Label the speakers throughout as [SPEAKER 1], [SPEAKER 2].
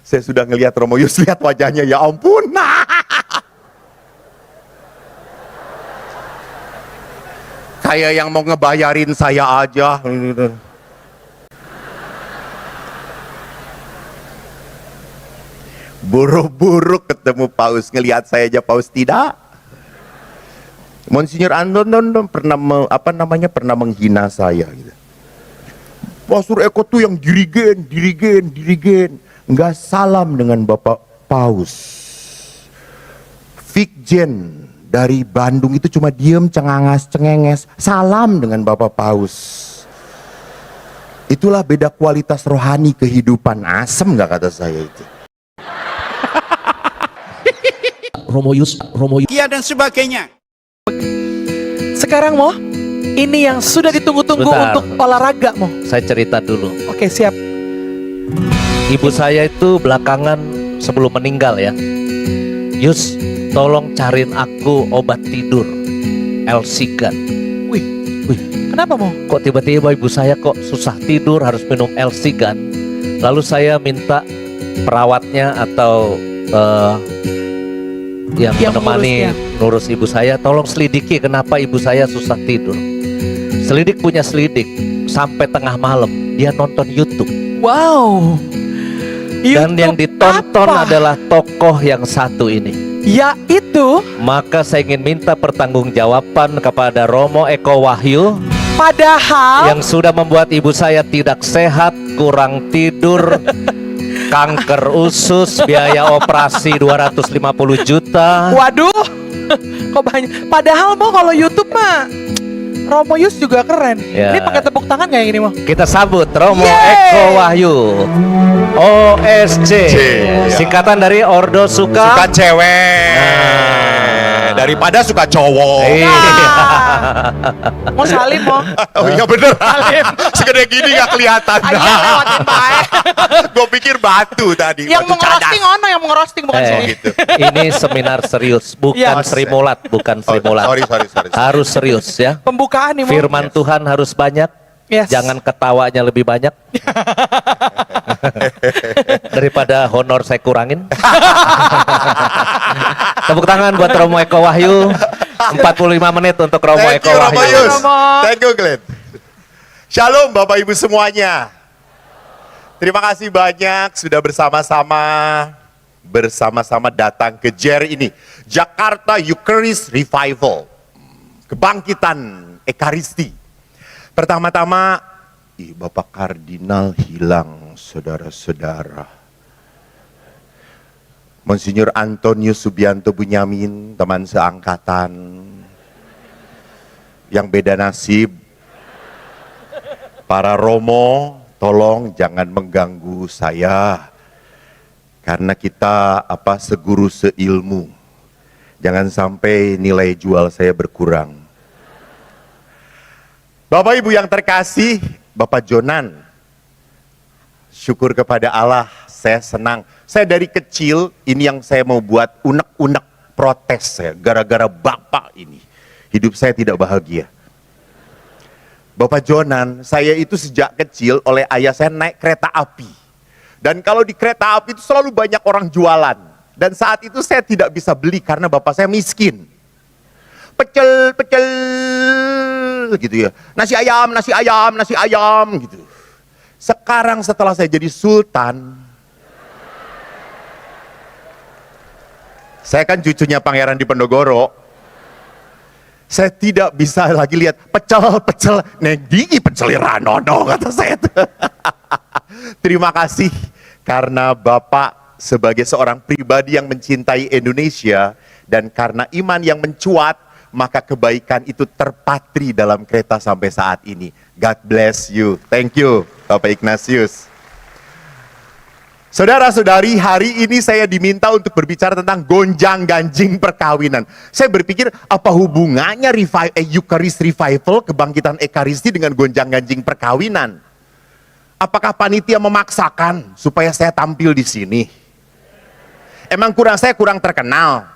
[SPEAKER 1] Saya sudah ngelihat Romo Yus, lihat wajahnya, ya ampun. Kayak yang mau ngebayarin saya aja. Buru-buru ketemu Paus, ngelihat saya aja Paus tidak. Monsinyur Anton pernah menghina saya gitu. Pastor Eko tuh yang dirigen. Nggak salam dengan Bapak Paus. Vikjen dari Bandung itu cuma diem cengenges. Salam dengan Bapak Paus. Itulah beda kualitas rohani kehidupan. Asem nggak kata saya itu.
[SPEAKER 2] Romo Yus,
[SPEAKER 3] Iya dan sebagainya.
[SPEAKER 4] Sekarang Mo, ini yang sudah ditunggu-tunggu
[SPEAKER 2] Sebentar.
[SPEAKER 4] untuk olahraga Mo.
[SPEAKER 2] saya cerita dulu.
[SPEAKER 4] Oke siap.
[SPEAKER 2] Ibu saya itu belakangan sebelum meninggal ya, Yus, tolong cariin aku obat tidur, Elsigan.
[SPEAKER 4] Wih, kenapa Mo?
[SPEAKER 2] Kok tiba-tiba ibu saya kok susah tidur, harus minum Elsigan. Lalu saya minta perawatnya atau yang menemani ngurus ibu saya, tolong selidiki kenapa ibu saya susah tidur. Selidik punya selidik, sampai tengah malam dia nonton YouTube.
[SPEAKER 4] Wow.
[SPEAKER 2] Dan
[SPEAKER 4] YouTube
[SPEAKER 2] yang ditonton
[SPEAKER 4] apa?
[SPEAKER 2] adalah tokoh yang satu ini.
[SPEAKER 4] Yaitu
[SPEAKER 2] Maka saya ingin minta pertanggungjawaban kepada Romo Eko Wahyu
[SPEAKER 4] padahal
[SPEAKER 2] yang sudah membuat ibu saya tidak sehat, kurang tidur, kanker usus, biaya operasi 250 juta.
[SPEAKER 4] waduh. Kok banyak. Padahal Mo kalau YouTube mah Romo Yus juga keren.
[SPEAKER 2] Ya.
[SPEAKER 4] Ini pakai tepuk tangan kayak gini Mo.
[SPEAKER 2] Kita sambut Romo
[SPEAKER 4] Yeay.
[SPEAKER 2] Eko Wahyu, OSC,
[SPEAKER 1] ya.
[SPEAKER 2] singkatan dari Ordo
[SPEAKER 1] Suka
[SPEAKER 2] Suka.
[SPEAKER 1] cewek daripada suka cowok.
[SPEAKER 2] Iya.
[SPEAKER 4] Mau salim Mo.
[SPEAKER 1] Oh iya bener. Segede gini gak kelihatan.
[SPEAKER 4] Iya lewatin bae.
[SPEAKER 1] Gue pikir batu tadi.
[SPEAKER 4] Yang
[SPEAKER 1] batu
[SPEAKER 4] mau ngerosting ono, yang mau ngerosting bukan sini.
[SPEAKER 1] gitu.
[SPEAKER 2] Ini seminar serius, bukan
[SPEAKER 4] Iya.
[SPEAKER 2] Sri Mulat, bukan Sri Mulat.
[SPEAKER 1] Sorry.
[SPEAKER 2] Harus serius ya.
[SPEAKER 4] Pembukaan nih Mo.
[SPEAKER 2] Firman Tuhan harus banyak.
[SPEAKER 4] Yes.
[SPEAKER 2] Jangan ketawanya lebih banyak. Daripada honor saya kurangin. Tepuk tangan buat Romo Eko Wahyu. 45 menit untuk Romo
[SPEAKER 1] Thank
[SPEAKER 2] Eko
[SPEAKER 1] you Romo
[SPEAKER 2] Wahyu.
[SPEAKER 1] Yus.
[SPEAKER 4] Romo.
[SPEAKER 1] Thank you Glenn. Shalom Bapak Ibu semuanya. Terima kasih banyak sudah bersama-sama datang ke JER ini. Jakarta Eucharist Revival. Kebangkitan Ekaristi. Pertama-tama, Bapak Kardinal hilang, saudara-saudara. Monsinyur Antonius Subianto Bunyamin, teman seangkatan, yang beda nasib. Para Romo, tolong jangan mengganggu saya, karena kita seguru seilmu. Jangan sampai nilai jual saya berkurang. Bapak Ibu yang terkasih, Bapak Jonan, syukur kepada Allah, saya senang. Saya dari kecil, ini yang saya mau buat unek-unek protes saya, gara-gara Bapak ini. Hidup saya tidak bahagia. Bapak Jonan, saya itu sejak kecil oleh ayah saya naik kereta api. Dan kalau di kereta api itu selalu banyak orang jualan. Dan saat itu saya tidak bisa beli karena bapak saya miskin. Pecel gitu ya. Nasi ayam gitu. Sekarang setelah saya jadi sultan, saya kan cucunya Pangeran Diponegoro. Saya tidak bisa lagi lihat pecel, negi pecel ranono kata saya. Terima kasih karena Bapak sebagai seorang pribadi yang mencintai Indonesia dan karena iman yang mencuat, maka kebaikan itu terpatri dalam kereta sampai saat ini. God bless you. Thank you, Bapak Ignatius. Saudara-saudari, hari ini saya diminta untuk berbicara tentang gonjang-ganjing perkawinan. Saya berpikir, apa hubungannya Eucharist Revival, kebangkitan Ekaristi dengan gonjang-ganjing perkawinan? Apakah panitia memaksakan supaya saya tampil di sini? Emang saya kurang terkenal?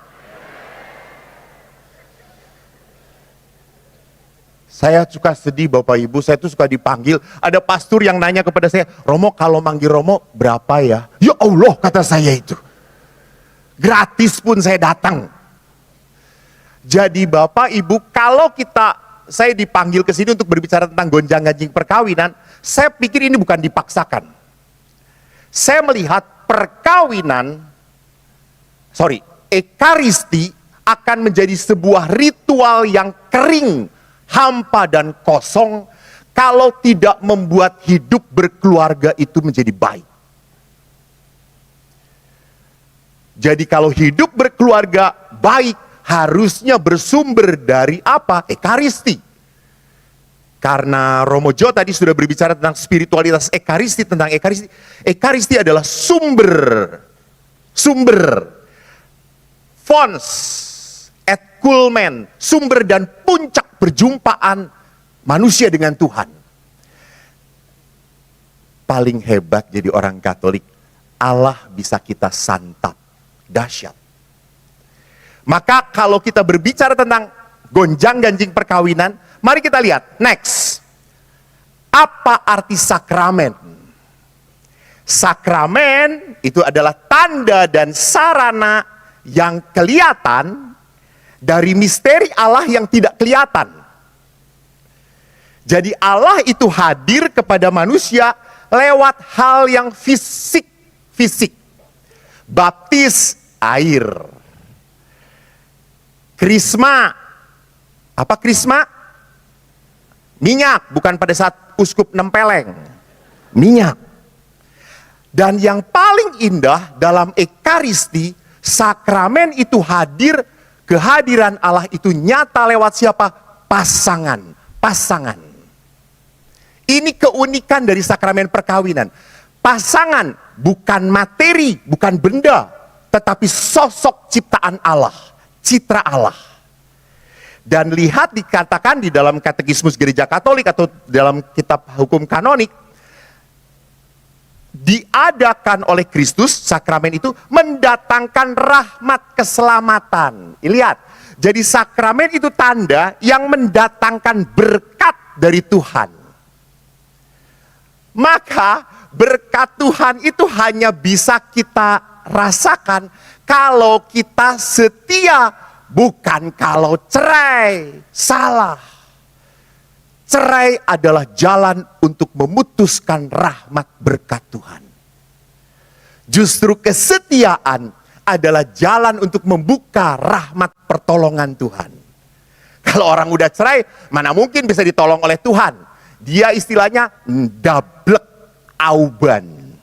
[SPEAKER 1] Saya suka sedih Bapak Ibu, saya tuh suka dipanggil. Ada pastor yang nanya kepada saya, Romo kalau manggil Romo berapa ya? Ya Allah kata saya itu. Gratis pun saya datang. Jadi Bapak Ibu, kalau saya dipanggil ke sini untuk berbicara tentang gonjang-ganjing perkawinan, saya pikir ini bukan dipaksakan. Saya melihat ekaristi akan menjadi sebuah ritual yang kering, hampa dan kosong kalau tidak membuat hidup berkeluarga itu menjadi baik. Jadi kalau hidup berkeluarga baik harusnya bersumber dari apa? Ekaristi. Karena Romo Jo tadi sudah berbicara tentang spiritualitas ekaristi, tentang ekaristi. Ekaristi adalah sumber, fons, et culmen, sumber dan puncak perjumpaan manusia dengan Tuhan. Paling hebat jadi orang Katolik, Allah bisa kita santap, dahsyat. Maka kalau kita berbicara tentang gonjang-ganjing perkawinan, mari kita lihat, next. Apa arti sakramen? Sakramen itu adalah tanda dan sarana yang kelihatan dari misteri Allah yang tidak kelihatan. Jadi Allah itu hadir kepada manusia lewat hal yang fisik. Baptis air. Krisma. Apa krisma? Minyak, bukan pada saat uskup nempeleng. Minyak. Dan yang paling indah dalam ekaristi, sakramen itu hadir. Kehadiran Allah itu nyata lewat siapa? Pasangan. Ini keunikan dari sakramen perkawinan. Pasangan bukan materi, bukan benda, tetapi sosok ciptaan Allah, citra Allah. Dan lihat dikatakan di dalam Katekismus Gereja Katolik atau dalam kitab hukum kanonik, diadakan oleh Kristus, sakramen itu mendatangkan rahmat keselamatan. Lihat, jadi sakramen itu tanda yang mendatangkan berkat dari Tuhan. Maka berkat Tuhan itu hanya bisa kita rasakan kalau kita setia, bukan kalau cerai. Salah. Cerai adalah jalan untuk memutuskan rahmat berkat Tuhan. Justru kesetiaan adalah jalan untuk membuka rahmat pertolongan Tuhan. Kalau orang udah cerai, mana mungkin bisa ditolong oleh Tuhan. Dia istilahnya ndablek auban.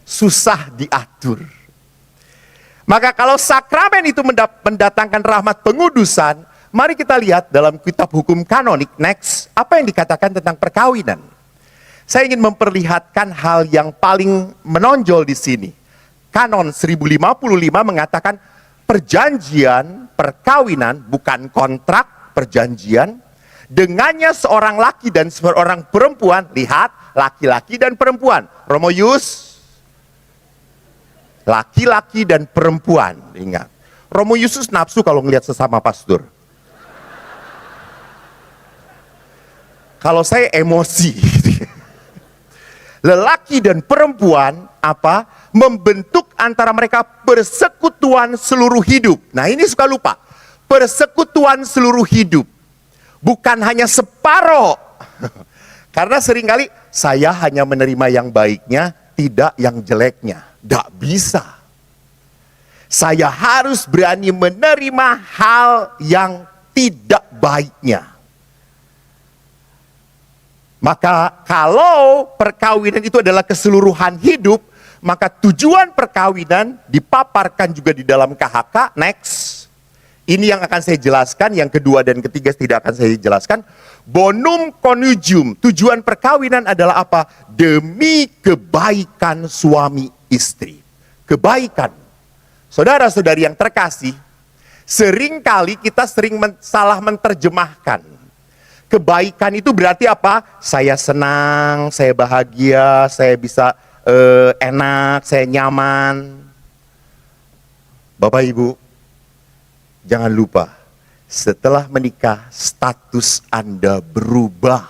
[SPEAKER 1] Susah diatur. Maka kalau sakramen itu mendatangkan rahmat pengudusan, mari kita lihat dalam kitab hukum kanonik, next, apa yang dikatakan tentang perkawinan. Saya ingin memperlihatkan hal yang paling menonjol di sini. Kanon 1055 mengatakan perjanjian perkawinan, bukan kontrak, perjanjian. Dengannya seorang laki dan seorang perempuan, lihat, laki-laki dan perempuan. Romo Yus, laki-laki dan perempuan, ingat. Romo Yusus nafsu kalau ngelihat sesama pastor. Kalau saya emosi. Lelaki dan perempuan apa? Membentuk antara mereka persekutuan seluruh hidup. Nah, ini suka lupa. Persekutuan seluruh hidup. Bukan hanya separoh. Karena seringkali saya hanya menerima yang baiknya, tidak yang jeleknya. Tidak bisa. Saya harus berani menerima hal yang tidak baiknya. Maka kalau perkawinan itu adalah keseluruhan hidup, maka tujuan perkawinan dipaparkan juga di dalam KHK. Next. Ini yang akan saya jelaskan, yang kedua dan ketiga tidak akan saya jelaskan. Bonum connugium, tujuan perkawinan adalah apa? Demi kebaikan suami istri. Kebaikan. Saudara-saudari yang terkasih, seringkali kita salah menerjemahkan. Kebaikan itu berarti apa? Saya senang, saya bahagia, saya bisa enak, saya nyaman. Bapak Ibu, jangan lupa, Setelah menikah, status Anda berubah.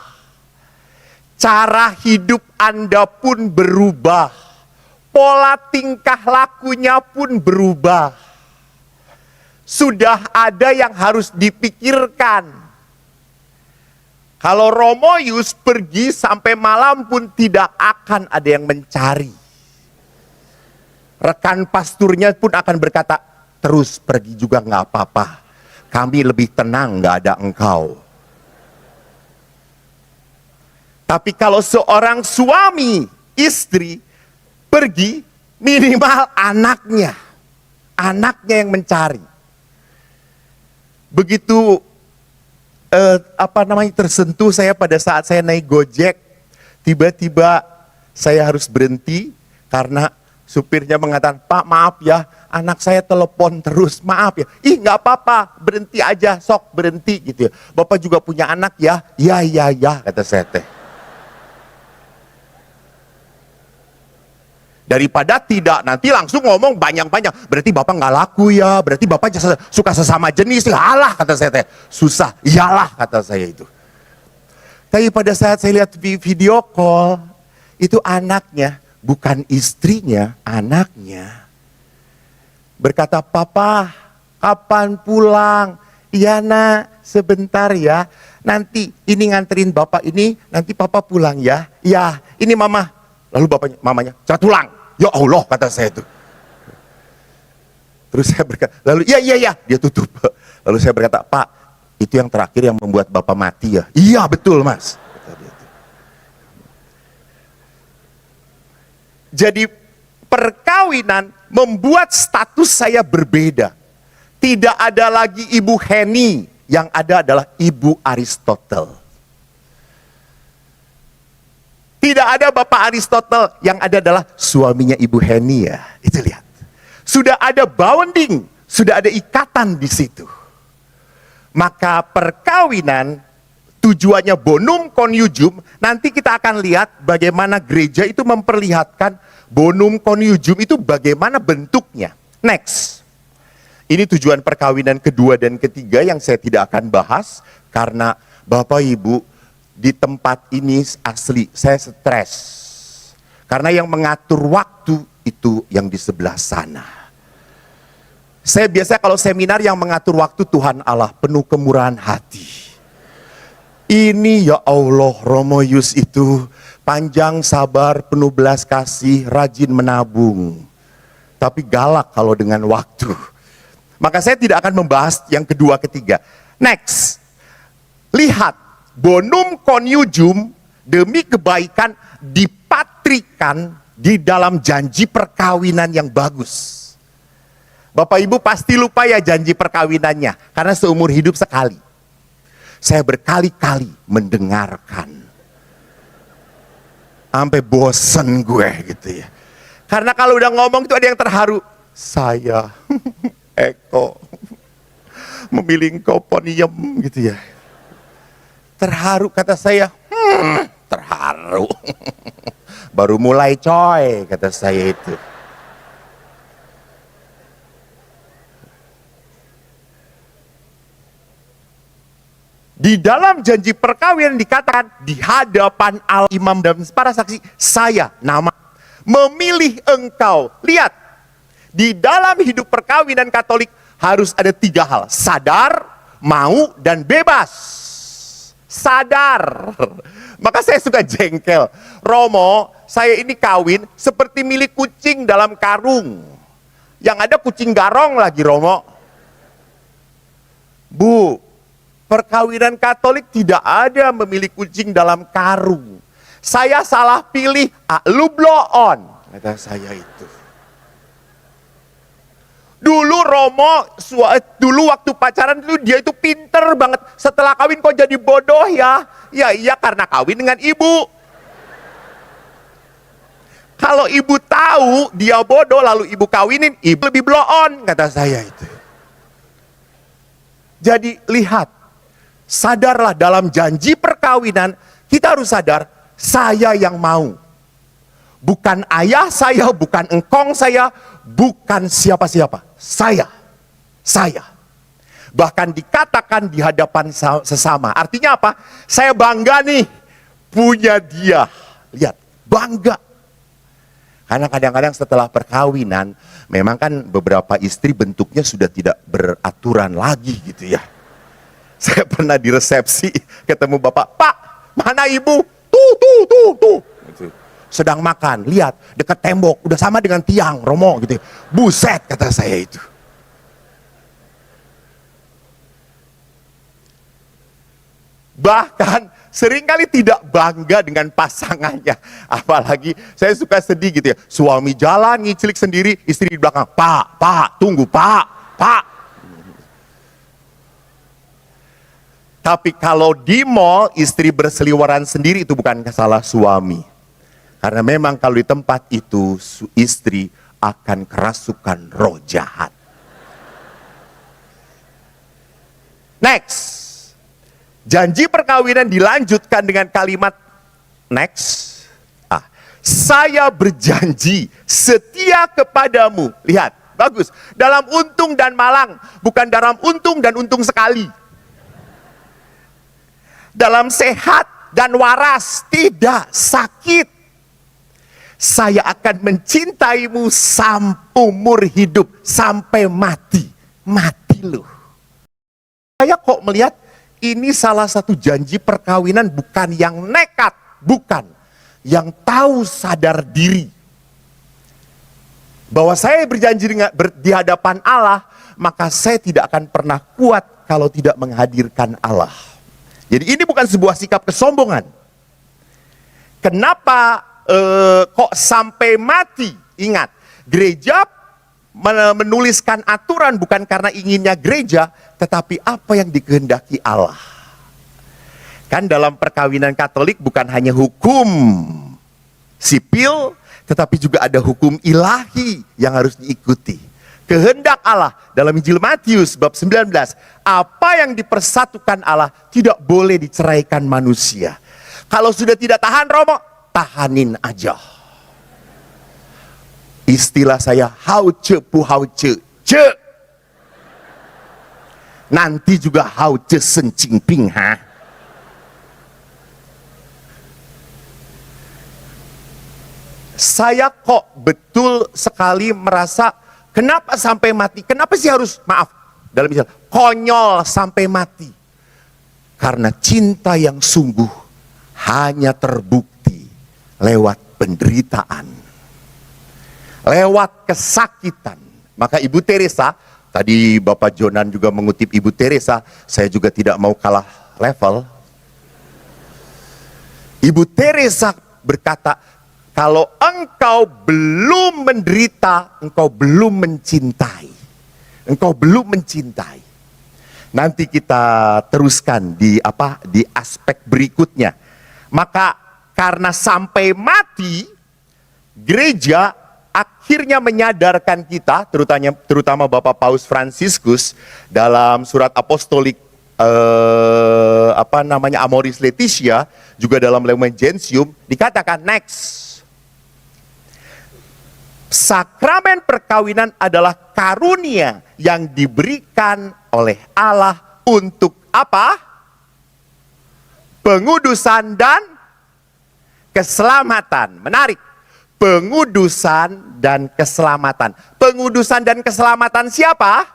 [SPEAKER 1] Cara hidup Anda pun berubah. Pola tingkah lakunya pun berubah. Sudah ada yang harus dipikirkan. Kalau Romo Yus pergi sampai malam pun tidak akan ada yang mencari. Rekan pasturnya pun akan berkata, terus pergi juga nggak apa-apa. Kami lebih tenang nggak ada engkau. Tapi kalau seorang suami, istri, pergi, minimal anaknya yang mencari. Begitu tersentuh saya pada saat saya naik Gojek, tiba-tiba saya harus berhenti karena supirnya mengatakan, Pak maaf ya, anak saya telepon terus, maaf ya. Ih nggak apa-apa, berhenti aja, sok berhenti gitu ya. Bapak juga punya anak ya? Ya, kata saya teh. Daripada tidak, nanti langsung ngomong banyak-banyak. Berarti Bapak nggak laku ya, berarti Bapak suka sesama jenis. Alah, kata saya teh. Susah, iyalah, kata saya itu. Tapi pada saat saya lihat video call, itu anaknya, bukan istrinya, anaknya. Berkata, Papa, kapan pulang? Iya nak, sebentar ya. Nanti ini nganterin Bapak ini, nanti Papa pulang ya. Ya, ini Mama. Lalu mamanya, cepat pulang. Ya Allah, kata saya itu. Terus saya berkata, lalu iya, dia tutup. Lalu saya berkata, Pak, itu yang terakhir yang membuat Bapak mati ya? Iya betul Mas. Kata dia itu. Jadi perkawinan membuat status saya berbeda. Tidak ada lagi Ibu Heni, yang ada adalah Ibu Aristotle. Tidak ada Bapak Aristotle, yang ada adalah suaminya Ibu Heni ya. Itu lihat. Sudah ada bonding, sudah ada ikatan di situ. Maka perkawinan tujuannya bonum conjugum, nanti kita akan lihat bagaimana gereja itu memperlihatkan bonum conjugum itu bagaimana bentuknya. Next. Ini tujuan perkawinan kedua dan ketiga yang saya tidak akan bahas karena Bapak Ibu di tempat ini asli saya stres. Karena yang mengatur waktu itu yang di sebelah sana. Saya biasa kalau seminar yang mengatur waktu Tuhan Allah penuh kemurahan hati. Ini ya Allah, Romo Yus itu panjang sabar, penuh belas kasih, rajin menabung. Tapi galak kalau dengan waktu. Maka saya tidak akan membahas yang kedua ketiga. Next. Lihat. Bonum conjugum demi kebaikan dipatrikan di dalam janji perkawinan yang bagus. Bapak Ibu pasti lupa ya janji perkawinannya, karena seumur hidup sekali. Saya berkali-kali mendengarkan. Sampai bosen gue gitu ya. Karena kalau udah ngomong itu ada yang terharu. Saya, Eko, memilih engkau poniem gitu ya. Terharu kata saya, terharu. Baru mulai coy, kata saya itu. Di dalam janji perkawinan dikatakan, di hadapan al-imam dan para saksi, saya nama memilih engkau. Lihat, di dalam hidup perkawinan Katolik harus ada 3 hal. Sadar, mau, dan bebas. Sadar. Maka saya suka jengkel. Romo, saya ini kawin seperti milik kucing dalam karung. Yang ada kucing garong lagi Romo. Bu, perkawinan Katolik tidak ada memilih kucing dalam karung. Saya salah pilih, lu blow on. Kata saya itu. Dulu Romo, dulu waktu pacaran itu dia itu pinter banget. Setelah kawin kok jadi bodoh ya? Ya iya karena kawin dengan ibu. Kalau ibu tahu dia bodoh lalu ibu kawinin, ibu lebih blow on, kata saya itu. Jadi lihat, sadarlah dalam janji perkawinan, kita harus sadar, saya yang mau. Bukan ayah saya, bukan engkong saya, bukan siapa-siapa. Saya. Bahkan dikatakan di hadapan sesama. Artinya apa? Saya bangga nih punya dia. Lihat, bangga. Karena kadang-kadang setelah perkawinan, memang kan beberapa istri bentuknya sudah tidak beraturan lagi gitu ya. Saya pernah di resepsi ketemu bapak, "Pak, mana ibu?" Tuh. Gitu. Sedang makan, lihat dekat tembok, udah sama dengan tiang, Romo gitu. Buset, kata saya itu. Bahkan seringkali tidak bangga dengan pasangannya. Apalagi saya suka sedih gitu ya. Suami jalan ngicilik sendiri, istri di belakang, Pak, tunggu Pak. Tapi kalau di mall istri berseliweran sendiri, itu bukan salah suami. Karena memang kalau di tempat itu istri akan kerasukan roh jahat. Next. Janji perkawinan dilanjutkan dengan kalimat next. Saya berjanji setia kepadamu. Lihat, bagus. Dalam untung dan malang, bukan dalam untung dan untung sekali. Dalam sehat dan waras, tidak sakit. Saya akan mencintaimu sampai umur hidup, sampai mati. Mati loh. Saya kok melihat ini salah satu janji perkawinan bukan yang nekat, bukan. Yang tahu sadar diri. Bahwa saya berjanji di hadapan Allah, maka saya tidak akan pernah kuat kalau tidak menghadirkan Allah. Jadi ini bukan sebuah sikap kesombongan. Kenapa kok sampai mati? Ingat, gereja menuliskan aturan bukan karena inginnya gereja, tetapi apa yang dikehendaki Allah. Kan dalam perkawinan Katolik bukan hanya hukum sipil, tetapi juga ada hukum ilahi yang harus diikuti. Kehendak Allah dalam Injil Matius bab 19, apa yang dipersatukan Allah tidak boleh diceraikan manusia. Kalau sudah tidak tahan, Romo, tahanin aja. Istilah saya, hauce pu hauce, ce. Nanti juga hauce sencing ping, ha. Saya kok betul sekali merasa, kenapa sampai mati? Kenapa sih harus, maaf, dalam istilah, konyol sampai mati? Karena cinta yang sungguh hanya terbukti lewat penderitaan. Lewat kesakitan. Maka Ibu Teresa, tadi Bapak Jonan juga mengutip Ibu Teresa, saya juga tidak mau kalah level. Ibu Teresa berkata, kalau engkau belum menderita, engkau belum mencintai. Engkau belum mencintai. Nanti kita teruskan di aspek berikutnya. Maka karena sampai mati, gereja akhirnya menyadarkan kita, terutama Bapak Paus Fransiskus dalam surat apostolik Amoris Laetitia, juga dalam Lumen Gentium dikatakan next. Sakramen perkawinan adalah karunia yang diberikan oleh Allah untuk apa? Pengudusan dan keselamatan. Menarik. Pengudusan dan keselamatan. Pengudusan dan keselamatan siapa?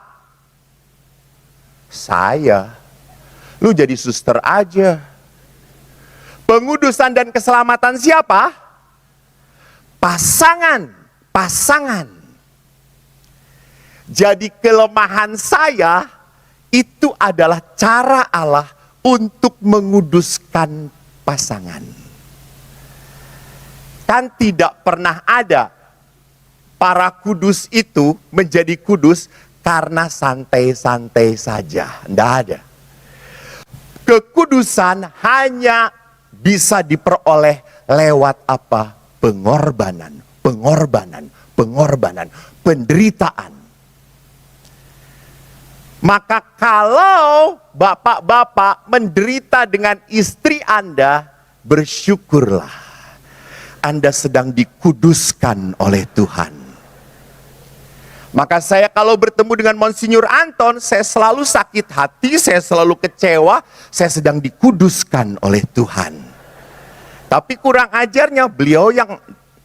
[SPEAKER 1] Saya. Lu jadi suster aja. Pengudusan dan keselamatan siapa? Pasangan. Jadi kelemahan saya itu adalah cara Allah untuk menguduskan pasangan. Kan tidak pernah ada para kudus itu menjadi kudus karena santai-santai saja. Tidak ada. Kekudusan hanya bisa diperoleh lewat apa? Pengorbanan, penderitaan. Maka kalau bapak-bapak menderita dengan istri Anda, bersyukurlah. Anda sedang dikuduskan oleh Tuhan. Maka saya kalau bertemu dengan Monsinyur Anton, saya selalu sakit hati, saya selalu kecewa, saya sedang dikuduskan oleh Tuhan. Tapi kurang ajarnya beliau yang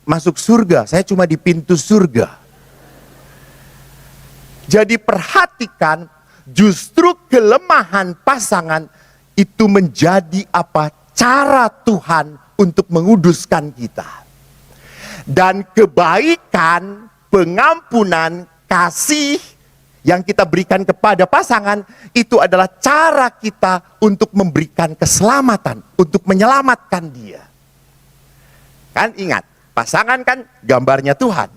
[SPEAKER 1] masuk surga, saya cuma di pintu surga. Jadi perhatikan, justru kelemahan pasangan itu menjadi apa? Cara Tuhan untuk menguduskan kita. Dan kebaikan, pengampunan, kasih yang kita berikan kepada pasangan itu adalah cara kita untuk memberikan keselamatan, untuk menyelamatkan dia. Kan ingat, pasangan kan gambarnya Tuhan.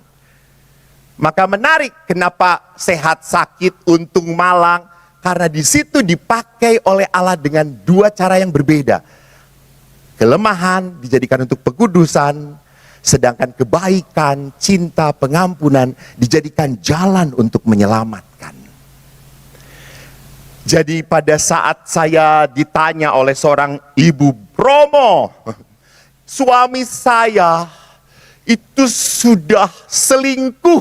[SPEAKER 1] Maka menarik kenapa sehat sakit, untung malang, karena di situ dipakai oleh Allah dengan dua cara yang berbeda. Kelemahan dijadikan untuk pekudusan, sedangkan kebaikan, cinta, pengampunan dijadikan jalan untuk menyelamatkan. Jadi pada saat saya ditanya oleh seorang ibu, Romo, suami saya itu sudah selingkuh,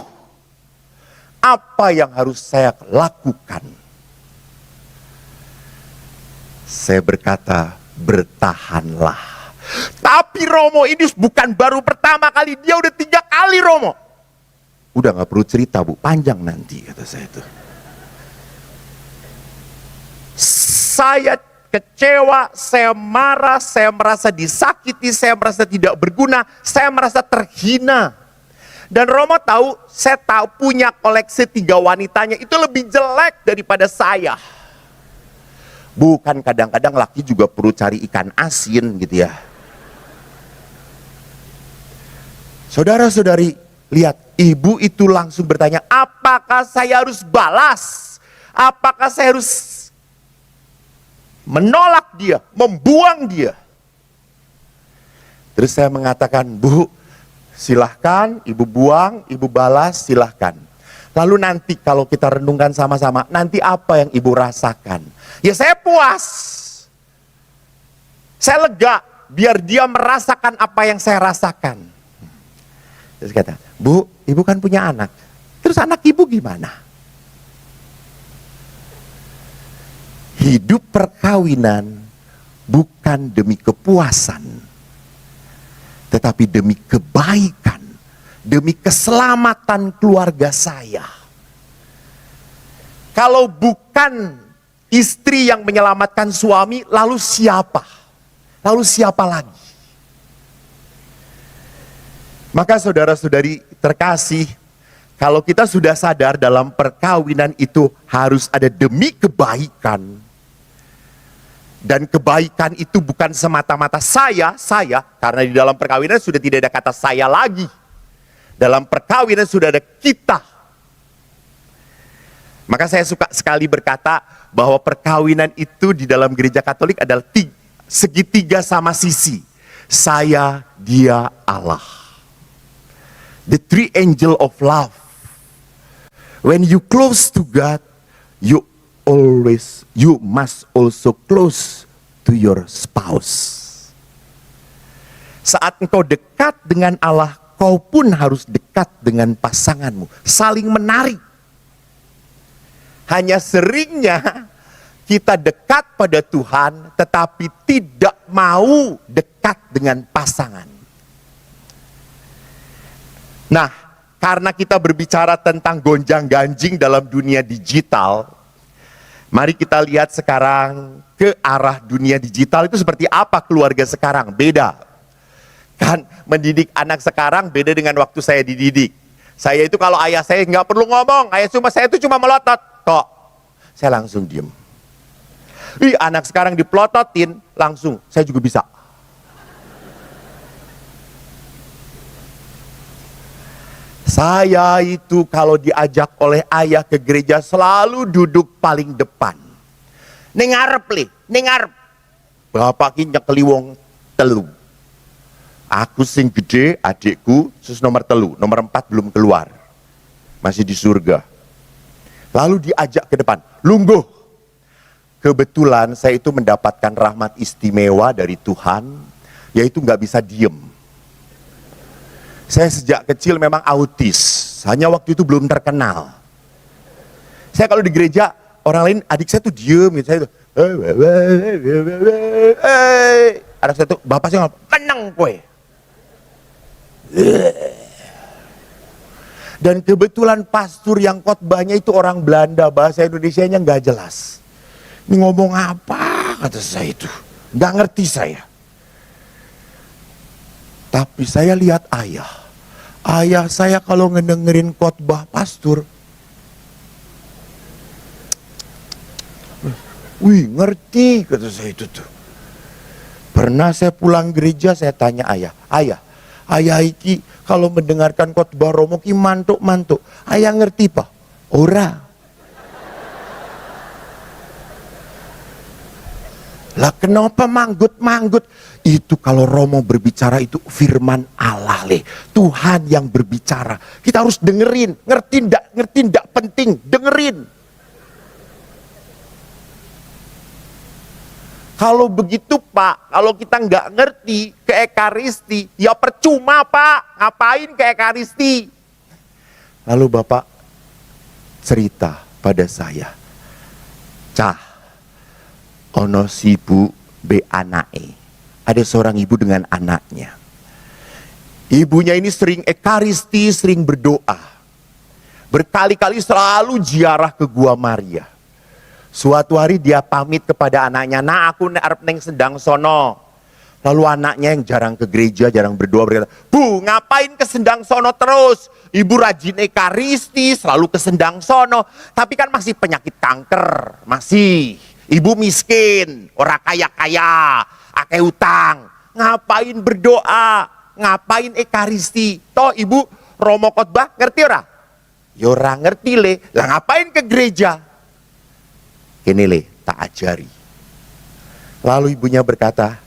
[SPEAKER 1] apa yang harus saya lakukan? Saya berkata, bertahanlah. Tapi Romo, ini bukan baru pertama kali, dia udah 3 kali Romo. Udah gak perlu cerita Bu, panjang nanti kata saya itu. Saya kecewa, saya marah, saya merasa disakiti, saya merasa tidak berguna, saya merasa terhina. Dan Romo tahu, saya tahu punya koleksi 3 wanitanya itu lebih jelek daripada saya. Bukan, kadang-kadang laki juga perlu cari ikan asin gitu ya. Saudara-saudari, lihat, ibu itu langsung bertanya, apakah saya harus balas? Apakah saya harus menolak dia, membuang dia? Terus saya mengatakan, Bu, silahkan, ibu buang, ibu balas, silahkan. Lalu nanti kalau kita renungkan sama-sama, nanti apa yang ibu rasakan? Ya saya puas. Saya lega, biar dia merasakan apa yang saya rasakan. Terus kata, Bu, ibu kan punya anak. Terus anak ibu gimana? Hidup perkawinan bukan demi kepuasan, tetapi demi kebaikan, demi keselamatan keluarga saya. Kalau bukan istri yang menyelamatkan suami, lalu siapa? Lalu siapa lagi? Maka saudara-saudari terkasih, kalau kita sudah sadar dalam perkawinan itu harus ada demi kebaikan. Dan kebaikan itu bukan semata-mata saya, karena di dalam perkawinan sudah tidak ada kata saya lagi. Dalam perkawinan sudah ada kita. Maka saya suka sekali berkata bahwa perkawinan itu di dalam gereja Katolik adalah segitiga sama sisi. Saya, dia, Allah. The three angel of love. When you close to God, you must also close to your spouse. Saat engkau dekat dengan Allah, kau pun harus dekat dengan pasanganmu. Saling menarik. Hanya seringnya kita dekat pada Tuhan, tetapi tidak mau dekat dengan pasangan. Nah, karena kita berbicara tentang gonjang-ganjing dalam dunia digital, mari kita lihat sekarang ke arah dunia digital itu seperti apa keluarga sekarang. Beda. Kan mendidik anak sekarang beda dengan waktu saya dididik. Saya itu kalau ayah saya nggak perlu ngomong, saya itu cuma melotot. Kok, saya langsung diem. Anak sekarang diplototin, langsung, saya juga bisa. Saya itu kalau diajak oleh ayah ke gereja selalu duduk paling depan. Ning ngarep li, ning ngarep. Bapak ki nyekeli wong telu. Aku sing gede, adikku sus nomor 3, nomor 4 belum keluar. Masih di surga. Lalu diajak ke depan, lungguh. Kebetulan saya itu mendapatkan rahmat istimewa dari Tuhan, yaitu nggak bisa diem. Saya sejak kecil memang autis, hanya waktu itu belum terkenal. Saya kalau di gereja, orang lain, adik saya tuh diem gitu, saya tuh, anak saya tuh, bapak saya ngomong, menang kowe. Dan kebetulan pastor yang khotbahnya itu orang Belanda, bahasa Indonesianya nggak jelas. Ini ngomong apa kata saya itu, nggak ngerti saya. Tapi saya lihat ayah saya kalau ngedengerin khotbah pastor, wih ngerti kata saya itu tuh. Pernah saya pulang gereja, saya tanya ayah iki kalau mendengarkan khotbah Romo ki mantuk. Ayah ngerti pak? Ora. Lah kenapa manggut? Itu kalau Romo berbicara itu firman Allah le. Tuhan yang berbicara. Kita harus dengerin. Ngerti ndak penting, dengerin. Kalau begitu Pak, kalau kita nggak ngerti ke Ekaristi, ya percuma Pak, ngapain ke Ekaristi? Lalu Bapak cerita pada saya, Cah, ono si bu be anake. Ada seorang ibu dengan anaknya. Ibunya ini sering Ekaristi, sering berdoa. Berkali-kali selalu ziarah ke Gua Maria. Suatu hari dia pamit kepada anaknya, nah aku arep neng Sendang sono. Lalu anaknya yang jarang ke gereja, jarang berdoa berkata, Bu ngapain ke Sendang sono terus? Ibu rajin Ekaristi, selalu ke Sendang sono. Tapi kan masih penyakit kanker, masih. Ibu miskin, orang kaya-kaya, akeh utang. Ngapain berdoa, ngapain Ekaristi? Toh ibu Romo khotbah ngerti ora? Ya ora ngerti le, lah ngapain ke gereja? Ini le, tak ajari. Lalu ibunya berkata,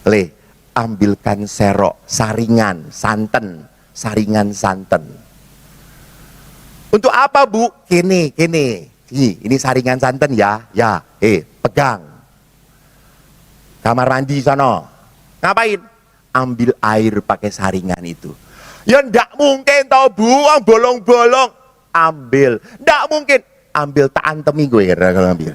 [SPEAKER 1] le, ambilkan serok, saringan santen. Untuk apa bu? Kene. Ini saringan santen ya, pegang. Kamar mandi sono. Ngapain? Ambil air pakai saringan itu. Ya ndak mungkin tau bu, bolong-bolong. Ambil, ndak mungkin. Ambil tak antemi gue kalau ambil.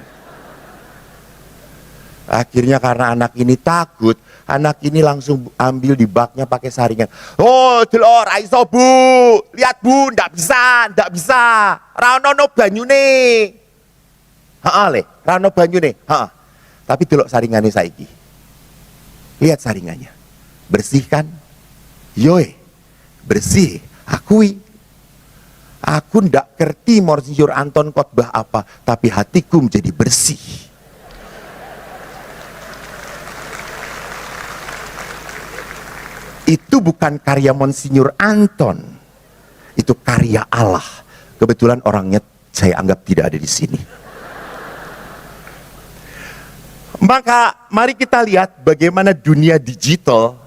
[SPEAKER 1] Akhirnya karena anak ini takut, anak ini langsung ambil di baknya pakai saringan. Oh, delok ra iso bu, lihat bu, ndak bisa. Ra ono banyune. Heeh le, ra ono banyune. Heeh. Tapi delok saringane saiki. Lihat saringannya. Bersih kan? Yoe, bersih. Aku ndak ngerti Monsinyur Anton khotbah apa, tapi hatiku menjadi bersih. Itu bukan karya Monsinyur Anton, itu karya Allah. Kebetulan orangnya saya anggap tidak ada di sini. Maka mari kita lihat bagaimana dunia digital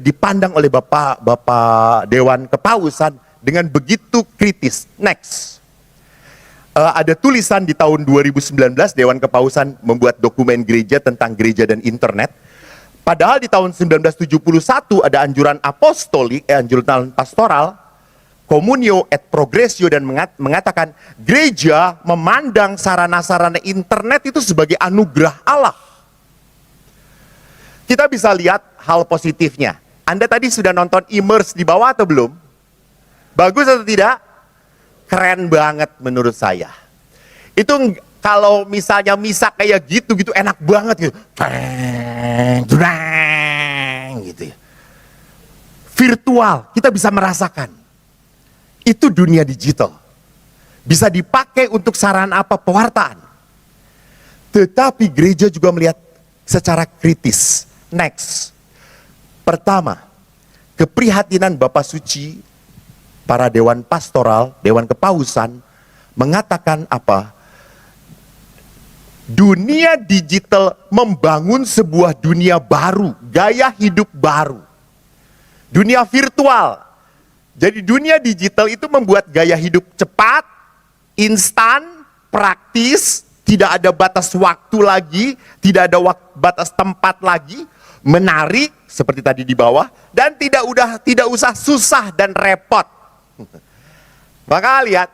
[SPEAKER 1] dipandang oleh Bapak Dewan Kepausan dengan begitu kritis. Next. Ada tulisan di tahun 2019 Dewan Kepausan membuat dokumen gereja tentang gereja dan internet. Padahal di tahun 1971 ada anjuran apostolik, anjuran pastoral, Communio et Progressio, dan mengatakan gereja memandang sarana-sarana internet itu sebagai anugerah Allah. Kita bisa lihat hal positifnya. Anda tadi sudah nonton Immerse di bawah atau belum? Bagus atau tidak? Keren banget menurut saya. Itu kalau misalnya misa kayak gitu enak banget gitu. Gitu ya. Virtual, kita bisa merasakan. Itu dunia digital. Bisa dipakai untuk sarana apa? Pewartaan. Tetapi gereja juga melihat secara kritis. Next. Pertama, keprihatinan Bapak Suci, para dewan pastoral, dewan kepausan, mengatakan apa? Dunia digital membangun sebuah dunia baru, gaya hidup baru. Dunia virtual. Jadi dunia digital itu membuat gaya hidup cepat, instan, praktis, tidak ada batas waktu lagi, tidak ada batas tempat lagi, menarik seperti tadi di bawah, dan tidak usah susah dan repot. Maka lihat,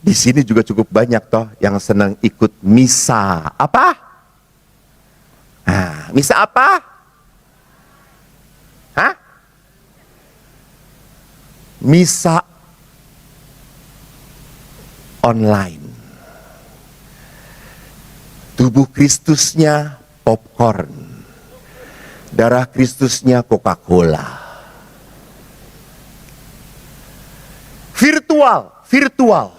[SPEAKER 1] Di sini juga cukup banyak toh yang senang ikut misa. Apa? Nah, misa apa? Hah? Misa online. Tubuh Kristusnya popcorn. Darah Kristusnya Coca-Cola. Virtual.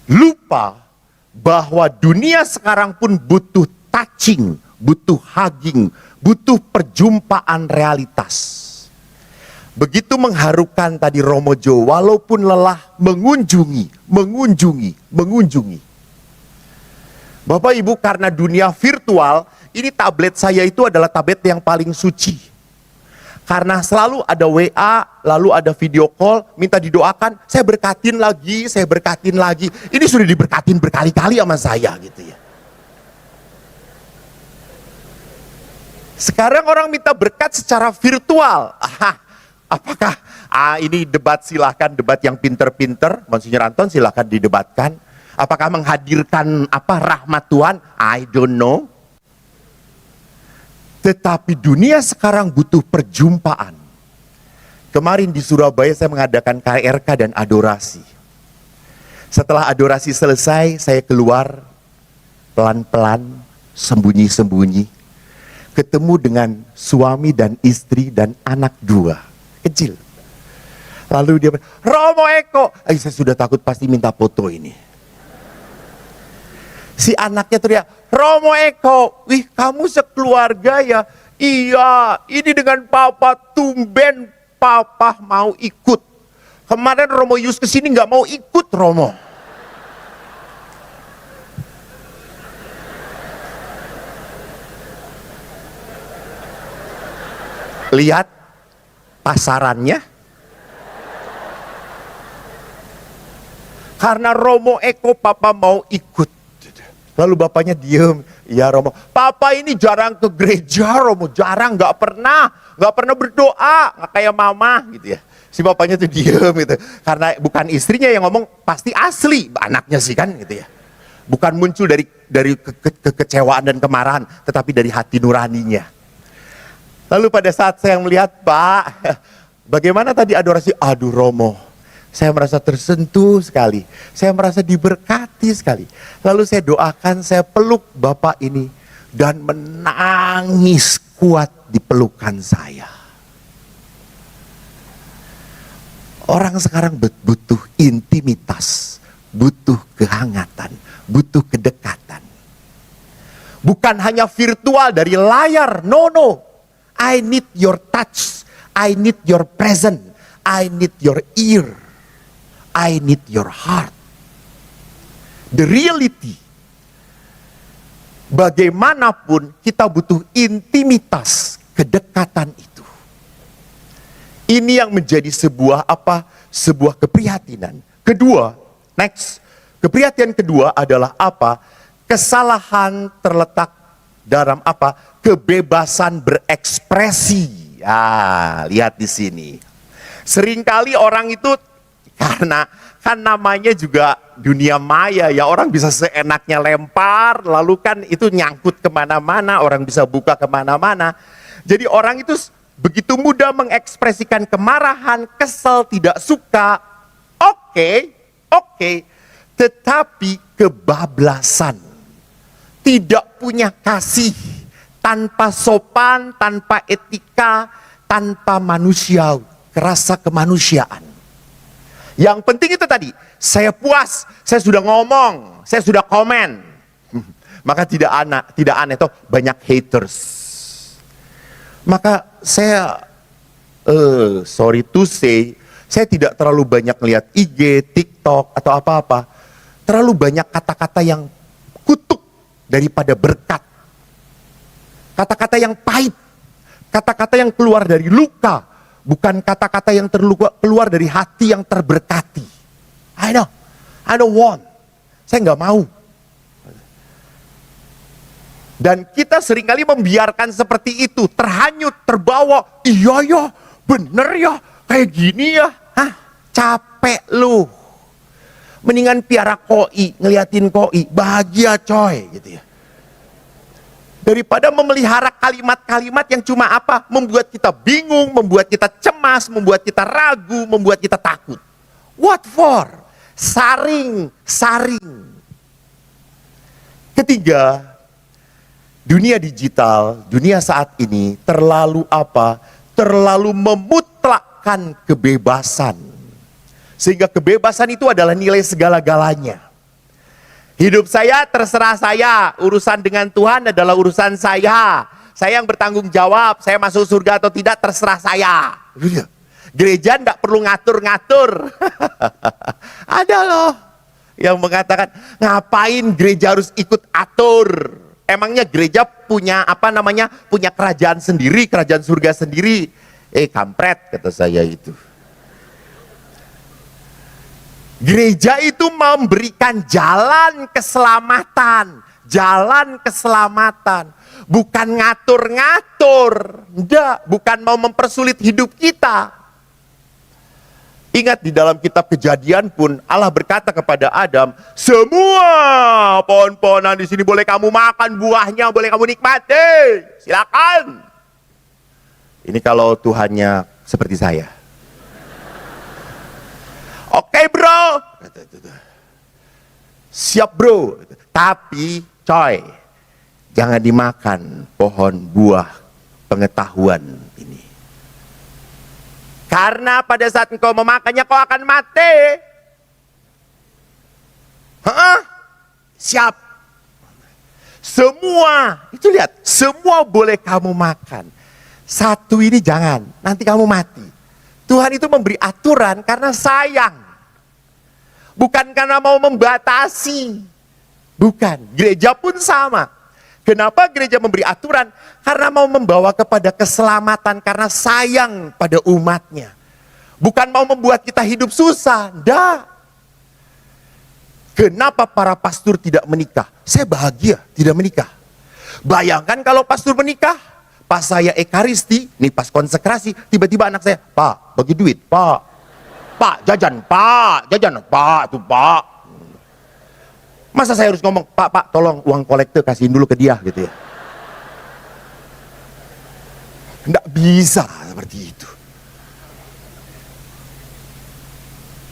[SPEAKER 1] Lupa bahwa dunia sekarang pun butuh touching, butuh hugging, butuh perjumpaan realitas. Begitu mengharukan tadi Romo Jo, walaupun lelah mengunjungi. Bapak Ibu, karena dunia virtual, ini tablet saya itu adalah tablet yang paling suci. Karena selalu ada WA, lalu ada video call, minta didoakan, saya berkatin lagi. Ini sudah diberkatin berkali-kali sama saya gitu ya. Sekarang orang minta berkat secara virtual. Apakah ini debat, silahkan debat yang pinter-pinter, Monsinyur Anton silahkan didebatkan. Apakah menghadirkan rahmat Tuhan? I don't know. Tetapi dunia sekarang butuh perjumpaan. Kemarin di Surabaya saya mengadakan KRK dan adorasi. Setelah adorasi selesai, saya keluar pelan-pelan, sembunyi-sembunyi. Ketemu dengan suami dan istri dan anak 2. Kecil. Lalu dia bilang, Romo Eko. Saya sudah takut pasti minta foto ini. Si anaknya teriak, Romo Eko. Wih, kamu sekeluarga ya? Iya, ini dengan papa, tumben papa mau ikut. Kemarin Romo Yus kesini nggak mau ikut Romo. Lihat pasarannya. Karena Romo Eko papa mau ikut. Lalu bapaknya diem. Ya Romo, papa ini jarang ke gereja Romo, jarang, nggak pernah berdoa, nggak kayak mama gitu ya. Si bapaknya tuh diem gitu. Karena bukan istrinya yang ngomong, pasti asli anaknya sih kan gitu ya. Bukan muncul dari kekecewaan dan kemarahan, tetapi dari hati nuraninya. Lalu pada saat saya melihat, Pak, bagaimana tadi adorasi? Aduh Romo, saya merasa tersentuh sekali. Saya merasa diberkati sekali. Lalu saya doakan, saya peluk Bapak ini. Dan menangis kuat di pelukan saya. Orang sekarang butuh intimitas, butuh kehangatan, butuh kedekatan. Bukan hanya virtual dari layar, no. I need your touch, I need your presence, I need your ear, I need your heart. The reality, bagaimanapun kita butuh intimitas, kedekatan itu. Ini yang menjadi sebuah sebuah keprihatinan. Kedua, next, keprihatinan kedua adalah apa? Kesalahan terletak dalam kebebasan berekspresi. Lihat di sini. Seringkali orang itu karena kan namanya juga dunia maya ya, orang bisa seenaknya lempar, lalu kan itu nyangkut kemana-mana, orang bisa buka kemana-mana. Jadi orang itu begitu mudah mengekspresikan kemarahan, kesel, tidak suka. Oke, tetapi kebablasan, tidak punya kasih, tanpa sopan, tanpa etika, tanpa manusiawi, rasa kemanusiaan. Yang penting itu tadi, saya puas, saya sudah ngomong, saya sudah komen. Maka tidak aneh toh banyak haters. Maka saya sorry to say, saya tidak terlalu banyak melihat IG, TikTok atau apa-apa. Terlalu banyak kata-kata yang kutuk daripada berkat. Kata-kata yang pahit, kata-kata yang keluar dari luka, bukan kata-kata yang keluar dari hati yang terberkati. I don't want. Saya nggak mau. Dan kita seringkali membiarkan seperti itu, terhanyut, terbawa. Iya ya, bener ya, kayak gini ya. Capek lu. Mendingan piara koi, ngeliatin koi, bahagia coy gitu ya. Daripada memelihara kalimat-kalimat yang cuma apa? Membuat kita bingung, membuat kita cemas, membuat kita ragu, membuat kita takut. What for? Saring. Ketiga, dunia digital, dunia saat ini terlalu apa? Terlalu memutlakkan kebebasan. Sehingga kebebasan itu adalah nilai segala-galanya. Hidup saya terserah saya, urusan dengan Tuhan adalah urusan saya. Saya yang bertanggung jawab, saya masuk surga atau tidak terserah saya. Gereja tidak perlu ngatur-ngatur. Ada loh yang mengatakan, ngapain gereja harus ikut atur? Emangnya gereja punya punya kerajaan sendiri, kerajaan surga sendiri? Kampret kata saya itu. Gereja itu memberikan jalan keselamatan, bukan ngatur-ngatur, bukan mau mempersulit hidup kita. Ingat di dalam kitab Kejadian pun Allah berkata kepada Adam, semua pohon-pohonan di sini boleh kamu makan buahnya, boleh kamu nikmati, silakan. Ini kalau Tuhannya seperti saya. Oke bro, siap bro. Tapi coy, jangan dimakan pohon buah pengetahuan ini. Karena pada saat engkau memakannya kau akan mati. Siap. Semua, itu lihat, semua boleh kamu makan. Satu ini jangan, nanti kamu mati. Tuhan itu memberi aturan karena sayang. Bukan karena mau membatasi. Bukan, gereja pun sama. Kenapa gereja memberi aturan? Karena mau membawa kepada keselamatan, karena sayang pada umatnya. Bukan mau membuat kita hidup susah, enggak. Kenapa para pastor tidak menikah? Saya bahagia tidak menikah. Bayangkan kalau pastor menikah, pas saya ekaristi, nih pas konsekrasi, tiba-tiba anak saya, Pak, bagi duit, Pak, jajan, tuh Pak. Masa saya harus ngomong, Pak, tolong uang kolektor kasihin dulu ke dia, gitu ya. Nggak bisa seperti itu.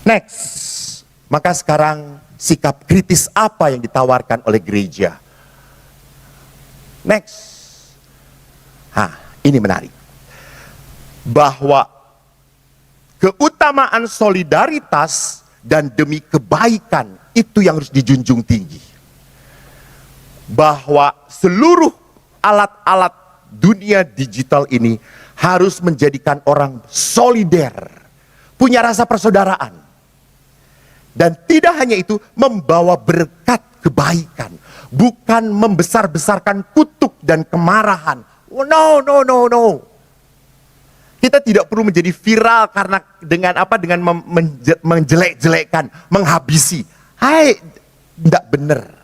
[SPEAKER 1] Next, maka sekarang sikap kritis apa yang ditawarkan oleh gereja? Next. Ini menarik. Bahwa keutamaan solidaritas dan demi kebaikan itu yang harus dijunjung tinggi. Bahwa seluruh alat-alat dunia digital ini harus menjadikan orang solider, punya rasa persaudaraan. Dan tidak hanya itu, membawa berkat kebaikan, bukan membesar-besarkan kutuk dan kemarahan. No. Kita tidak perlu menjadi viral karena dengan menjelek-jelekkan, menghabisi. Tidak benar.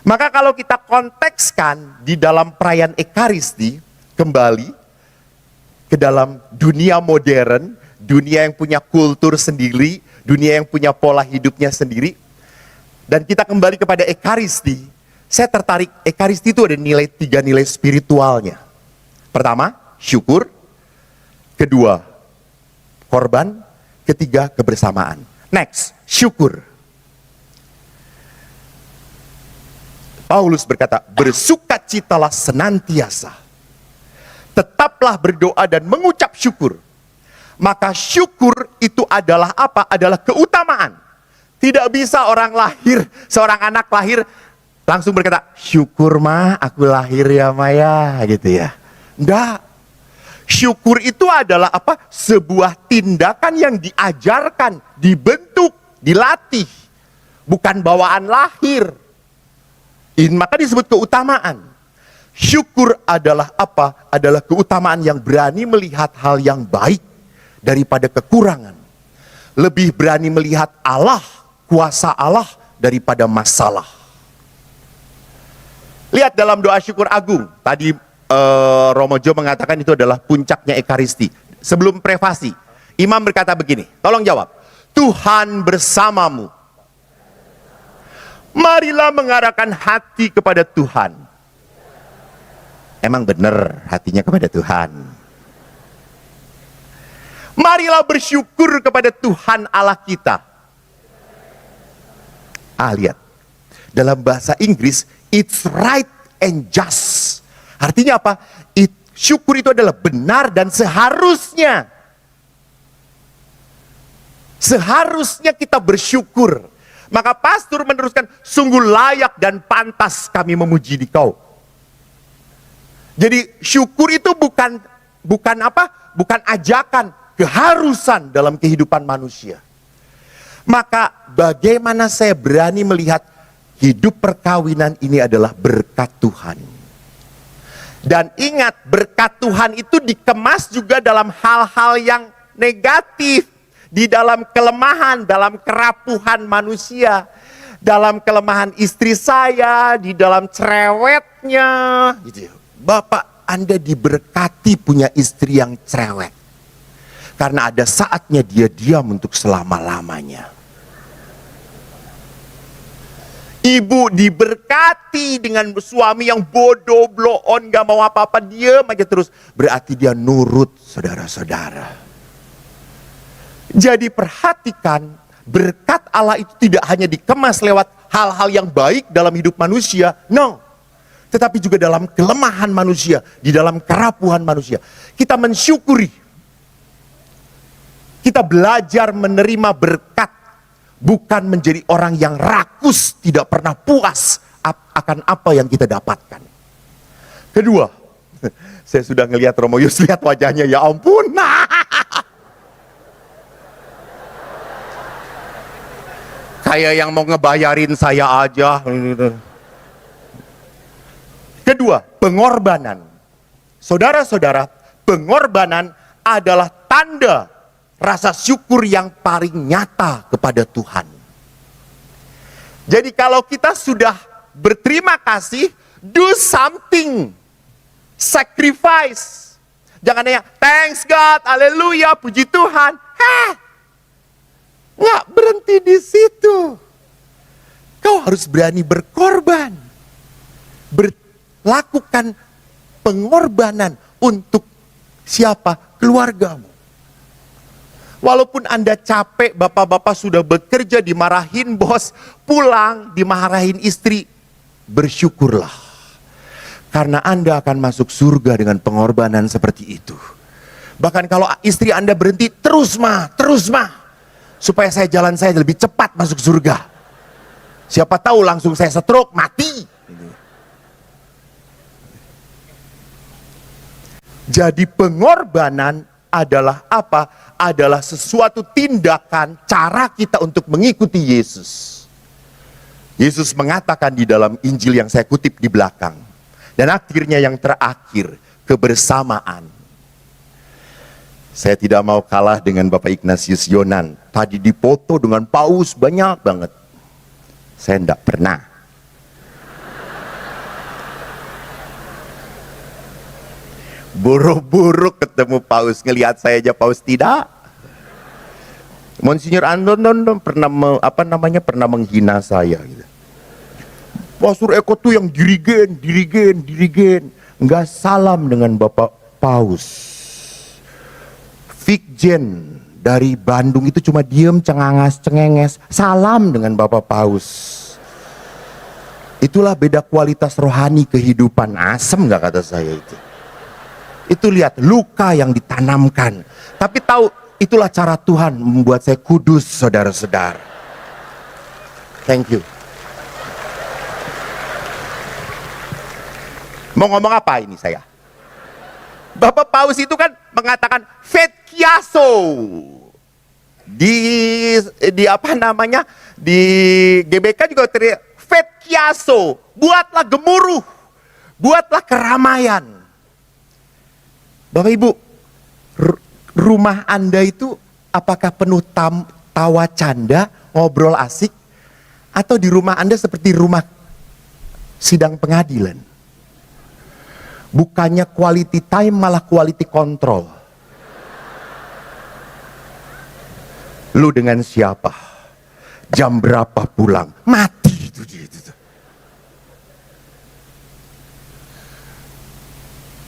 [SPEAKER 1] Maka kalau kita kontekskan di dalam perayaan Ekaristi, kembali ke dalam dunia modern, dunia yang punya kultur sendiri, dunia yang punya pola hidupnya sendiri, dan kita kembali kepada Ekaristi, saya tertarik, Ekaristi itu ada tiga nilai spiritualnya. Pertama, syukur. Kedua, korban. Ketiga, kebersamaan. Next, syukur. Paulus berkata, bersukacitalah senantiasa. Tetaplah berdoa dan mengucap syukur. Maka syukur itu adalah apa? Adalah keutamaan. Tidak bisa seorang anak lahir, langsung berkata, syukur mah aku lahir ya Maya, gitu ya. Enggak. Syukur itu adalah apa? Sebuah tindakan yang diajarkan, dibentuk, dilatih. Bukan bawaan lahir. Maka disebut keutamaan. Syukur adalah apa? Adalah keutamaan yang berani melihat hal yang baik daripada kekurangan. Lebih berani melihat Allah, kuasa Allah daripada masalah. Lihat dalam doa syukur agung. Tadi Romo Jo mengatakan itu adalah puncaknya Ekaristi. Sebelum prefasi, imam berkata begini, tolong jawab. Tuhan bersamamu. Marilah mengarahkan hati kepada Tuhan. Emang benar hatinya kepada Tuhan. Marilah bersyukur kepada Tuhan Allah kita. Lihat. Dalam bahasa Inggris, it's right and just. Artinya apa? Syukur itu adalah benar dan seharusnya. Seharusnya kita bersyukur. Maka pastor meneruskan, sungguh layak dan pantas kami memuji Dikau. Jadi syukur itu bukan apa? Bukan ajakan, keharusan dalam kehidupan manusia. Maka bagaimana saya berani melihat hidup perkawinan ini adalah berkat Tuhan. Dan ingat, berkat Tuhan itu dikemas juga dalam hal-hal yang negatif. Di dalam kelemahan, dalam kerapuhan manusia. Dalam kelemahan istri saya, di dalam cerewetnya. Gitu. Bapak, Anda diberkati punya istri yang cerewet. Karena ada saatnya dia diam untuk selama-lamanya. Ibu diberkati dengan suami yang bodoh, blow on, gak mau apa-apa, diam aja terus. Berarti dia nurut, saudara-saudara. Jadi perhatikan, berkat Allah itu tidak hanya dikemas lewat hal-hal yang baik dalam hidup manusia. No. Tetapi juga dalam kelemahan manusia, di dalam kerapuhan manusia. Kita mensyukuri. Kita belajar menerima berkat. Bukan menjadi orang yang rakus, tidak pernah puas akan apa yang kita dapatkan. Kedua, saya sudah ngelihat Romo Yus, lihat wajahnya, ya ampun. Kayak yang mau ngebayarin saya aja. Kedua, pengorbanan. Saudara-saudara, pengorbanan adalah tanda rasa syukur yang paling nyata kepada Tuhan. Jadi kalau kita sudah berterima kasih, do something. Sacrifice. Jangan hanya thanks God, haleluya, puji Tuhan. Nggak berhenti di situ. Kau harus berani berkorban. Lakukan pengorbanan untuk siapa? Keluargamu. Walaupun Anda capek, bapak-bapak sudah bekerja, dimarahin bos, pulang, dimarahin istri, bersyukurlah. Karena Anda akan masuk surga dengan pengorbanan seperti itu. Bahkan kalau istri Anda berhenti, terus mah. Supaya jalan saya lebih cepat masuk surga. Siapa tahu langsung saya stroke, mati. Jadi pengorbanan adalah apa? Adalah sesuatu tindakan, cara kita untuk mengikuti Yesus. Yesus mengatakan di dalam Injil yang saya kutip di belakang. Dan akhirnya yang terakhir, kebersamaan. Saya tidak mau kalah dengan Bapak Ignatius Yonan. Tadi dipoto dengan paus banyak banget. Saya tidak pernah. Buru-buru ketemu paus, ngelihat saya aja paus tidak. Monsinyur Anton pernah pernah menghina saya gitu. Pastor Eko tuh yang dirigen, nggak salam dengan Bapak Paus. Fikjen dari Bandung itu cuma diem cengenges, salam dengan Bapak Paus. Itulah beda kualitas rohani kehidupan, asem nggak kata saya itu. Itu lihat luka yang ditanamkan. Tapi tahu itulah cara Tuhan membuat saya kudus, saudara-saudara. Thank you. Mau ngomong apa ini saya? Bapak Paus itu kan mengatakan Vet Chiasso. Di apa namanya? Di GBK juga teriak Vet Chiasso. Buatlah gemuruh. Buatlah keramaian. Bapak Ibu, rumah Anda itu apakah penuh tawa canda, ngobrol asik, atau di rumah Anda seperti rumah sidang pengadilan? Bukannya quality time, malah quality control. Lu dengan siapa? Jam berapa pulang? Mati itu dia.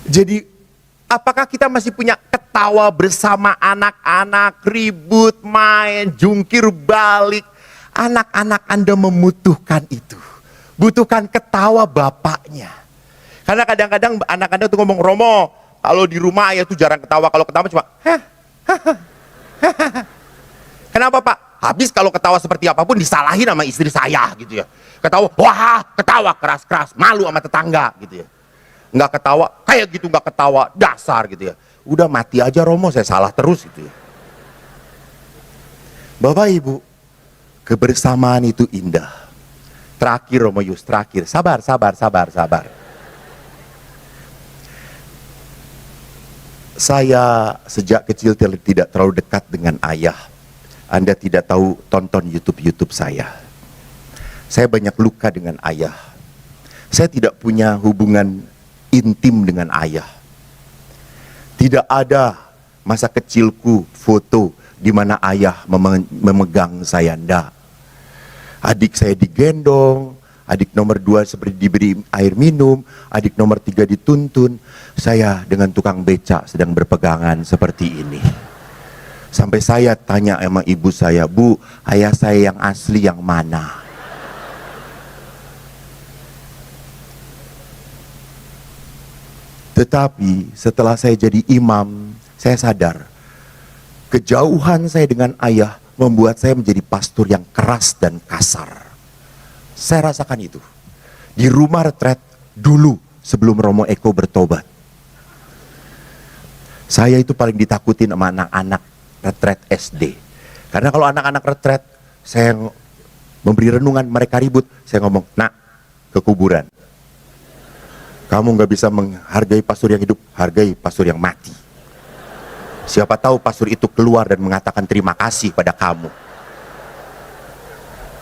[SPEAKER 1] Jadi apakah kita masih punya ketawa bersama anak-anak, ribut, main, jungkir balik? Anak-anak Anda membutuhkan itu. Butuhkan ketawa bapaknya. Karena kadang-kadang anak Anda tuh ngomong, Romo, kalau di rumah ayah tuh jarang ketawa. Kalau ketawa cuma, kenapa Pak? Habis kalau ketawa seperti apapun disalahin sama istri saya gitu ya. Ketawa, wah ketawa keras-keras, malu sama tetangga gitu ya. Nggak ketawa, kayak gitu nggak ketawa, dasar gitu ya. Udah mati aja Romo, saya salah terus gitu ya. Bapak Ibu, kebersamaan itu indah. Terakhir Romo Yus, terakhir. Sabar. Saya sejak kecil tidak terlalu dekat dengan ayah. Anda tidak tahu tonton YouTube saya. Saya banyak luka dengan ayah. Saya tidak punya hubungan intim dengan ayah. Tidak ada masa kecilku foto di mana ayah memegang saya, enggak. Adik saya digendong, adik nomor 2 seperti diberi air minum, adik nomor 3 dituntun. Saya dengan tukang becak sedang berpegangan seperti ini. Sampai saya tanya sama ibu saya, Bu, ayah saya yang asli yang mana? Tetapi setelah saya jadi imam, saya sadar kejauhan saya dengan ayah membuat saya menjadi pastor yang keras dan kasar. Saya rasakan itu di rumah retret dulu sebelum Romo Eko bertobat. Saya itu paling ditakutin sama anak-anak retret SD. Karena kalau anak-anak retret, saya memberi renungan, mereka ribut, saya ngomong, nak, ke kuburan. Kamu nggak bisa menghargai pastor yang hidup, hargai pastor yang mati. Siapa tahu pastor itu keluar dan mengatakan terima kasih pada kamu.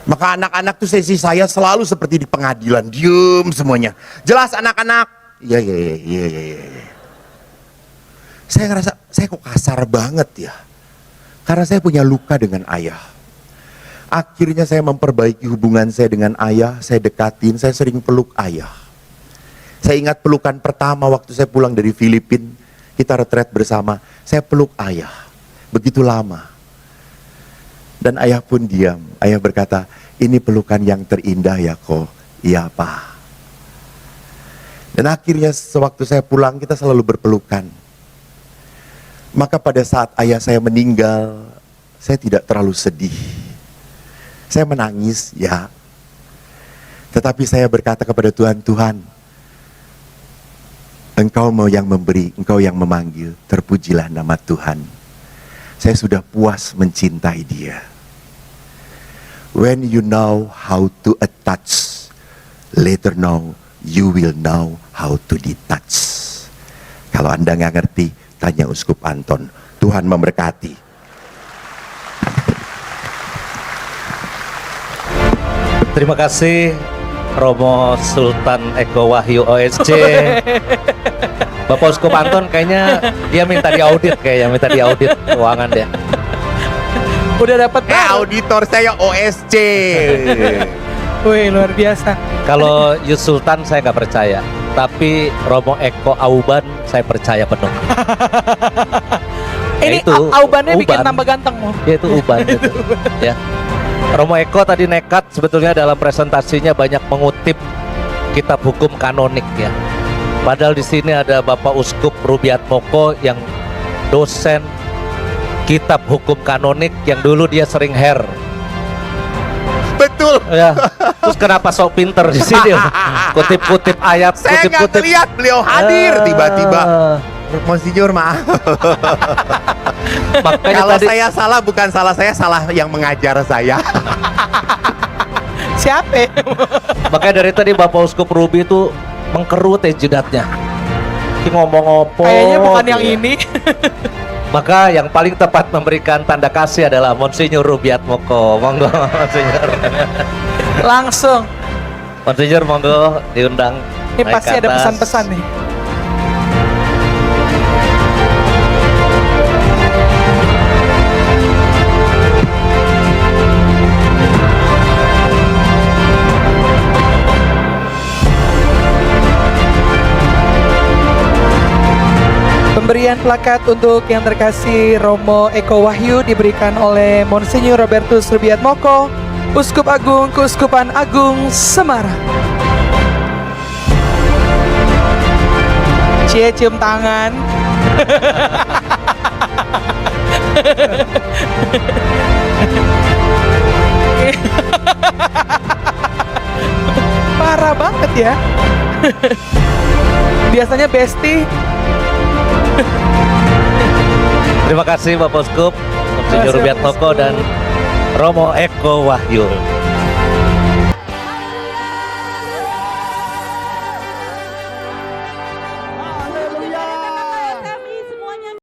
[SPEAKER 1] Maka anak-anak tuh sesi saya selalu seperti di pengadilan, diem semuanya. Jelas anak-anak, iya. Saya ngerasa, saya kok kasar banget ya. Karena saya punya luka dengan ayah. Akhirnya saya memperbaiki hubungan saya dengan ayah, saya dekatin, saya sering peluk ayah. Saya ingat pelukan pertama waktu saya pulang dari Filipina, kita retret bersama, saya peluk ayah. Begitu lama. Dan ayah pun diam. Ayah berkata, ini pelukan yang terindah ya kok. Iya Pak. Dan akhirnya sewaktu saya pulang, kita selalu berpelukan. Maka pada saat ayah saya meninggal, saya tidak terlalu sedih. Saya menangis, ya. Tetapi saya berkata kepada Tuhan, Tuhan, Engkau mau yang memberi, Engkau yang memanggil, terpujilah nama Tuhan. Saya sudah puas mencintai dia. When you know how to attach, later know you will know how to detach. Kalau Anda nggak ngerti, tanya Uskup Anton. Tuhan memberkati.
[SPEAKER 2] Terima kasih Romo Sultan Eko Wahyu OSC. Bapak Uskup Anton kayaknya dia minta diaudit, keuangan dia.
[SPEAKER 4] Udah dapat
[SPEAKER 1] Auditor saya OSC.
[SPEAKER 4] Wih, luar biasa.
[SPEAKER 2] Kalau Yus Sultan saya nggak percaya, tapi Romo Eko Auban saya percaya penuh.
[SPEAKER 4] Ini
[SPEAKER 2] itu,
[SPEAKER 4] aubannya bikin
[SPEAKER 2] Uban.
[SPEAKER 4] tambah ganteng loh.
[SPEAKER 2] Ya itu Uban itu. Ya. Romo Eko tadi nekat sebetulnya dalam presentasinya banyak mengutip kitab hukum kanonik ya. Padahal di sini ada Bapak Uskup Rubiatmoko yang dosen kitab hukum kanonik yang dulu dia sering hair.
[SPEAKER 1] Betul.
[SPEAKER 2] Ya. Terus kenapa sok pinter di sini? Kutip-kutip ayat,
[SPEAKER 1] Saya nggak
[SPEAKER 2] kutip-kutip.
[SPEAKER 1] lihat beliau hadir tiba-tiba. Monsinyur maaf.
[SPEAKER 2] Makanya
[SPEAKER 1] Kalau
[SPEAKER 2] tadi
[SPEAKER 1] saya salah bukan salah saya, salah yang mengajar saya.
[SPEAKER 4] Siapa?
[SPEAKER 2] makanya dari tadi Bapak Uskup Rubi itu mengkerut jidatnya. Ini ngomong apa?
[SPEAKER 4] Kayaknya bukan yang
[SPEAKER 2] gitu ya.
[SPEAKER 4] ini.
[SPEAKER 2] Maka yang paling tepat memberikan tanda kasih adalah Monsinyur Rubiatmoko. Monggo Monsinyur.
[SPEAKER 4] Langsung.
[SPEAKER 2] Monsinyur monggo diundang.
[SPEAKER 4] Ini
[SPEAKER 2] naik
[SPEAKER 4] pasti
[SPEAKER 2] ke
[SPEAKER 4] ada
[SPEAKER 2] atas.
[SPEAKER 4] pesan-pesan nih. Pemberian plakat untuk yang terkasih Romo Eko Wahyu diberikan oleh Monsinyur Robertus Rubiatmoko, Uskup Agung Keuskupan Agung Semarang. Cie cium tangan. Parah banget ya. Biasanya bestie.
[SPEAKER 2] Terima kasih Bapak Uskup, Monsinyur
[SPEAKER 4] Terima kasih,
[SPEAKER 2] Rubiatmoko
[SPEAKER 4] Bapak
[SPEAKER 2] dan Romo Eko Wahyu.